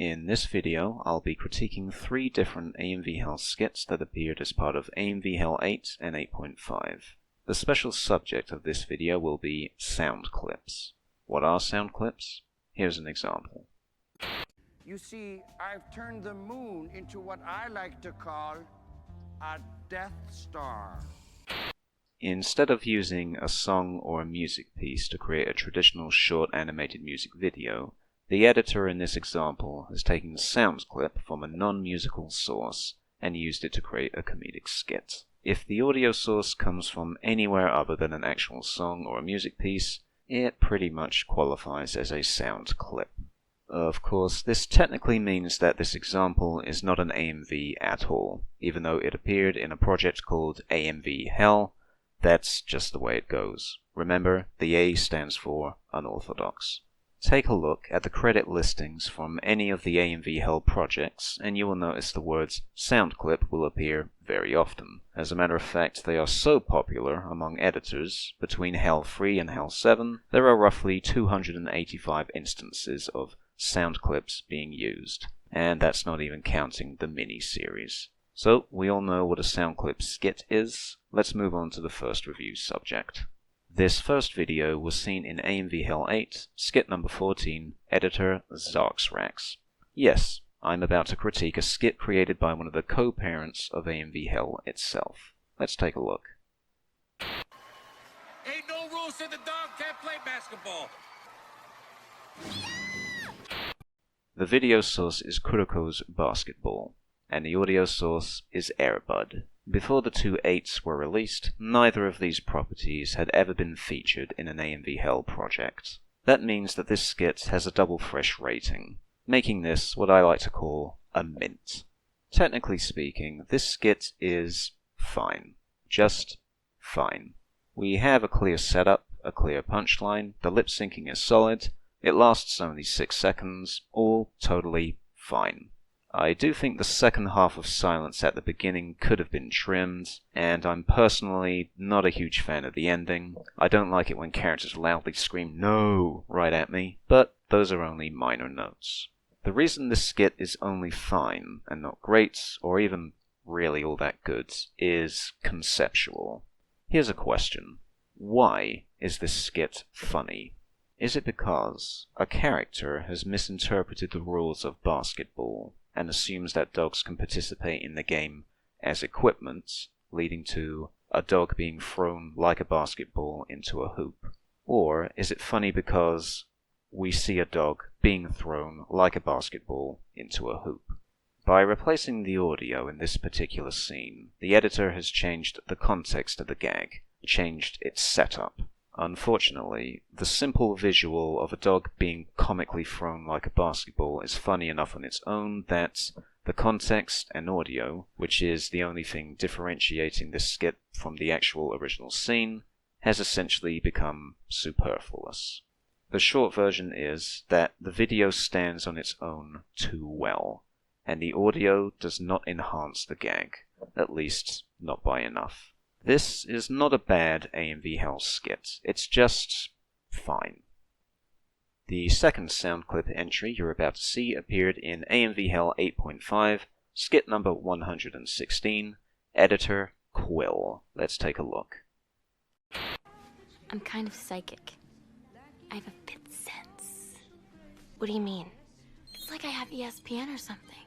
In this video, I'll be critiquing 3 different AMV Hell skits that appeared as part of AMV Hell 8 and 8.5. The special subject of this video will be sound clips. What are sound clips? Here's an example. You see, I've turned the moon into what I like to call a Death Star. Instead of using a song or a music piece to create a traditional short animated music video, the editor in this example has taken a sound clip from a non-musical source and used it to create a comedic skit. If the audio source comes from anywhere other than an actual song or a music piece, it pretty much qualifies as a sound clip. Of course, this technically means that this example is not an AMV at all, even though it appeared in a project called AMV Hell. That's just the way it goes. Remember, the A stands for unorthodox. Take a look at the credit listings from any of the AMV Hell projects, and you will notice the words sound clip will appear very often. As a matter of fact, they are so popular among editors, between Hell 3 and Hell 7, there are roughly 285 instances of sound clips being used, and that's not even counting the mini-series. So, we all know what a sound clip skit is. Let's move on to the first review subject. This first video was seen in AMV Hell 8, skit number 14, editor Zarxrax. Yes, I'm about to critique a skit created by one of the co-parents of AMV Hell itself. Let's take a look. Ain't no rules said the dog can't play basketball. The video source is Kuroko's Basketball, and the audio source is Airbud. Before the two 8s were released, neither of these properties had ever been featured in an AMV Hell project. That means that this skit has a double fresh rating, making this what I like to call a mint. Technically speaking, this skit is fine. Just fine. We have a clear setup, a clear punchline, the lip syncing is solid, it lasts only 6 seconds, all totally fine. I do think the second half of silence at the beginning could have been trimmed, and I'm personally not a huge fan of the ending. I don't like it when characters loudly scream "No!" right at me, but those are only minor notes. The reason this skit is only fine, and not great, or even really all that good, is conceptual. Here's a question. Why is this skit funny? Is it because a character has misinterpreted the rules of basketball and assumes that dogs can participate in the game as equipment, leading to a dog being thrown like a basketball into a hoop? Or is it funny because we see a dog being thrown like a basketball into a hoop? By replacing the audio in this particular scene, the editor has changed the context of the gag, changed its setup. Unfortunately, the simple visual of a dog being comically thrown like a basketball is funny enough on its own that the context and audio, which is the only thing differentiating this skit from the actual original scene, has essentially become superfluous. The short version is that the video stands on its own too well, and the audio does not enhance the gag, at least not by enough. This is not a bad AMV Hell skit, it's just fine. The second sound clip entry you're about to see appeared in AMV Hell 8.5, skit number 116, editor Quill. Let's take a look. I'm kind of psychic. I have a fifth sense. What do you mean? It's like I have ESPN or something.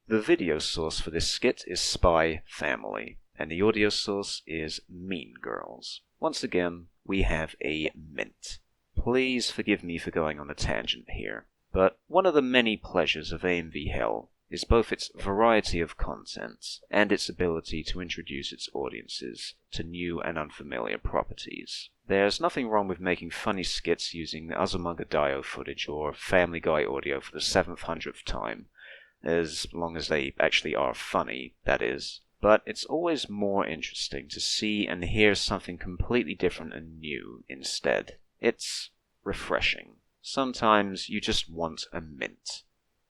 The video source for this skit is Spy Family, and the audio source is Mean Girls. Once again, we have a mint. Please forgive me for going on a tangent here, but one of the many pleasures of AMV Hell is both its variety of content and its ability to introduce its audiences to new and unfamiliar properties. There's nothing wrong with making funny skits using Azumanga Daioh footage or Family Guy audio for the 700th time, as long as they actually are funny, that is. But it's always more interesting to see and hear something completely different and new instead. It's refreshing. Sometimes you just want a mint.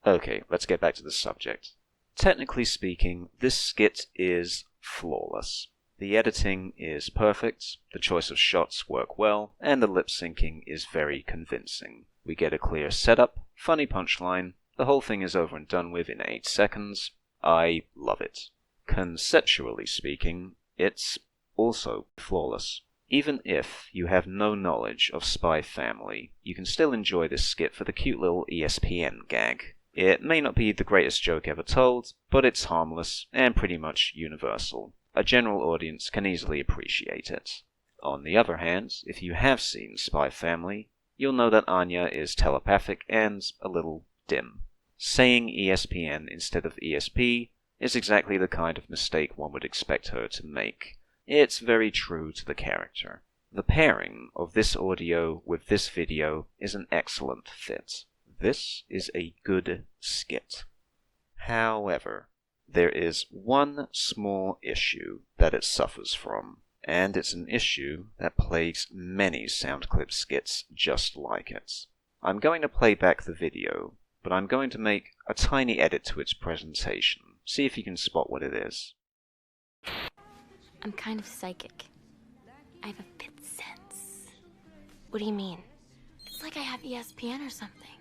Okay, let's get back to the subject. Technically speaking, this skit is flawless. The editing is perfect, the choice of shots work well, and the lip syncing is very convincing. We get a clear setup, funny punchline, The whole thing is over and done with in 8 seconds. I love it. Conceptually speaking, it's also flawless. Even if you have no knowledge of Spy Family, you can still enjoy this skit for the cute little ESPN gag. It may not be the greatest joke ever told, but it's harmless and pretty much universal. A general audience can easily appreciate it. On the other hand, if you have seen Spy Family, you'll know that Anya is telepathic and a little dim. Saying ESPN instead of ESP is exactly the kind of mistake one would expect her to make. It's very true to the character. The pairing of this audio with this video is an excellent fit. This is a good skit. However, there is one small issue that it suffers from, and it's an issue that plagues many SoundClip skits just like it. I'm going to play back the video, but I'm going to make a tiny edit to its presentation. See if you can spot what it is. I'm kind of psychic. I have a fifth sense. What do you mean? It's like I have ESPN or something.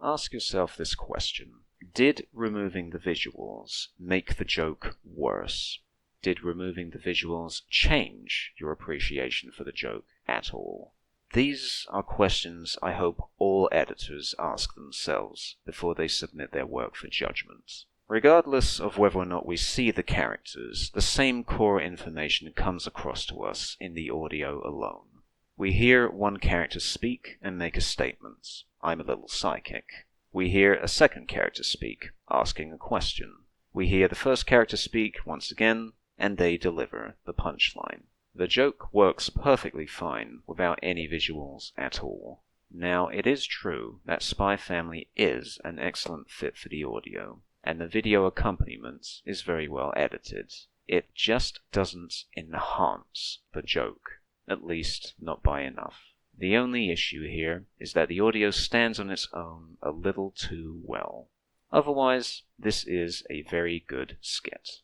Ask yourself this question. Did removing the visuals make the joke worse? Did removing the visuals change your appreciation for the joke at all? These are questions I hope all editors ask themselves before they submit their work for judgment. Regardless of whether or not we see the characters, the same core information comes across to us in the audio alone. We hear one character speak and make a statement. I'm a little psychic. We hear a second character speak, asking a question. We hear the first character speak once again, and they deliver the punchline. The joke works perfectly fine without any visuals at all. Now, it is true that Spy Family is an excellent fit for the audio, and the video accompaniment is very well edited. It just doesn't enhance the joke, at least not by enough. The only issue here is that the audio stands on its own a little too well. Otherwise, this is a very good skit.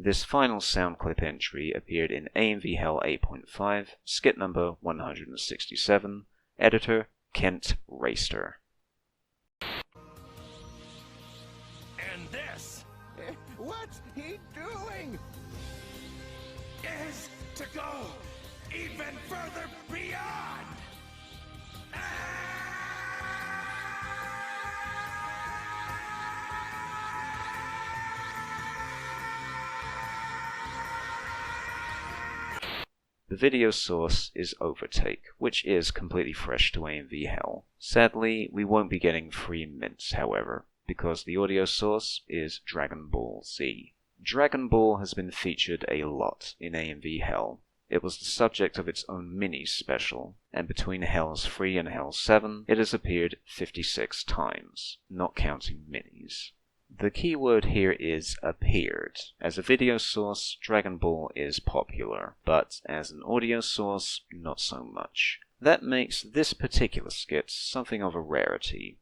This final sound clip entry appeared in AMV Hell 8.5, skit number 167, editor Kent Raster. And this, what's he doing? Is to go even further beyond. The video source is Overtake, which is completely fresh to AMV Hell. Sadly, we won't be getting free mints, however, because the audio source is Dragon Ball Z. Dragon Ball has been featured a lot in AMV Hell. It was the subject of its own mini-special, and between Hells 3 and Hells 7, it has appeared 56 times, not counting minis. The key word here is appeared. As a video source, Dragon Ball is popular, but as an audio source, not so much. That makes this particular skit something of a rarity.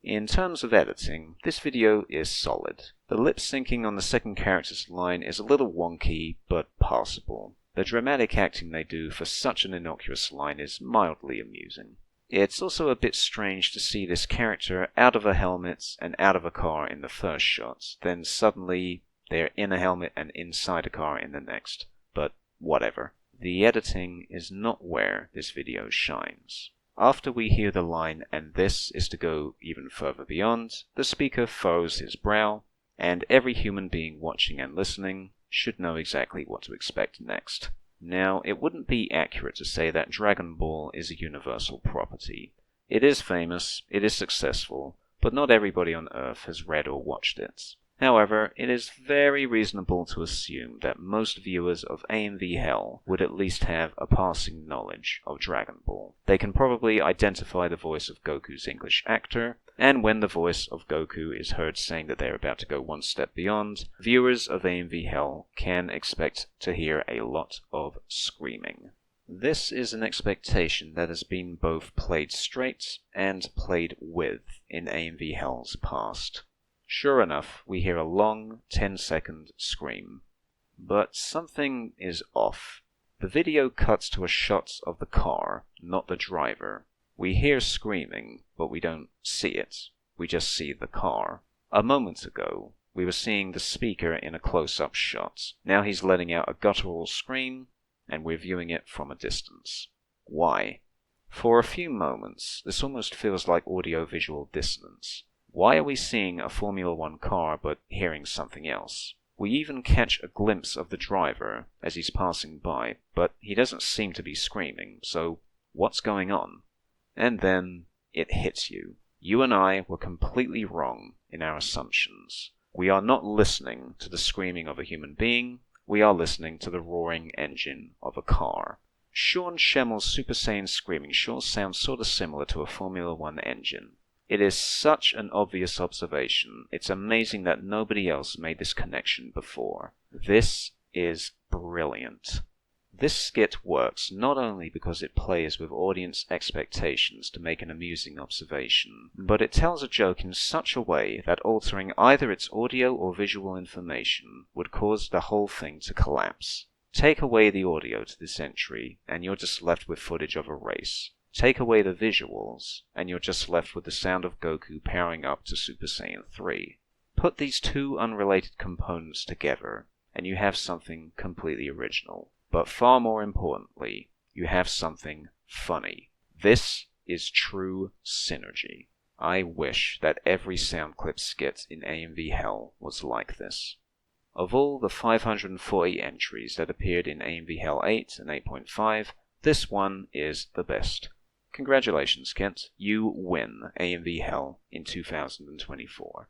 In terms of editing, this video is solid. The lip syncing on the second character's line is a little wonky, but passable. The dramatic acting they do for such an innocuous line is mildly amusing. It's also a bit strange to see this character out of a helmet and out of a car in the first shot, then suddenly they're in a helmet and inside a car in the next. But whatever. The editing is not where this video shines. After we hear the line, and this is to go even further beyond, the speaker furrows his brow, and every human being watching and listening should know exactly what to expect next. Now, it wouldn't be accurate to say that Dragon Ball is a universal property. It is famous, it is successful, but not everybody on Earth has read or watched it. However, it is very reasonable to assume that most viewers of AMV Hell would at least have a passing knowledge of Dragon Ball. They can probably identify the voice of Goku's English actor, and when the voice of Goku is heard saying that they're about to go one step beyond, viewers of AMV Hell can expect to hear a lot of screaming. This is an expectation that has been both played straight and played with in AMV Hell's past. Sure enough, we hear a long 10-second scream. But something is off. The video cuts to a shot of the car, not the driver. We hear screaming, but we don't see it. We just see the car. A moment ago, we were seeing the speaker in a close-up shot. Now he's letting out a guttural scream, and we're viewing it from a distance. Why? For a few moments, this almost feels like audio-visual dissonance. Why are we seeing a Formula One car but hearing something else? We even catch a glimpse of the driver as he's passing by, but he doesn't seem to be screaming, so what's going on? And then it hits you. You and I were completely wrong in our assumptions. We are not listening to the screaming of a human being, we are listening to the roaring engine of a car. Sean Schemmel's Super Saiyan screaming sure sounds sort of similar to a Formula One engine. It is such an obvious observation, it's amazing that nobody else made this connection before. This is brilliant. This skit works not only because it plays with audience expectations to make an amusing observation, but it tells a joke in such a way that altering either its audio or visual information would cause the whole thing to collapse. Take away the audio to this entry, and you're just left with footage of a race. Take away the visuals, and you're just left with the sound of Goku powering up to Super Saiyan 3. Put these two unrelated components together, and you have something completely original. But far more importantly, you have something funny. This is true synergy. I wish that every Soundclip skit in AMV Hell was like this. Of all the 540 entries that appeared in AMV Hell 8 and 8.5, this one is the best. Congratulations, Kent. You win AMV Hell in 2024.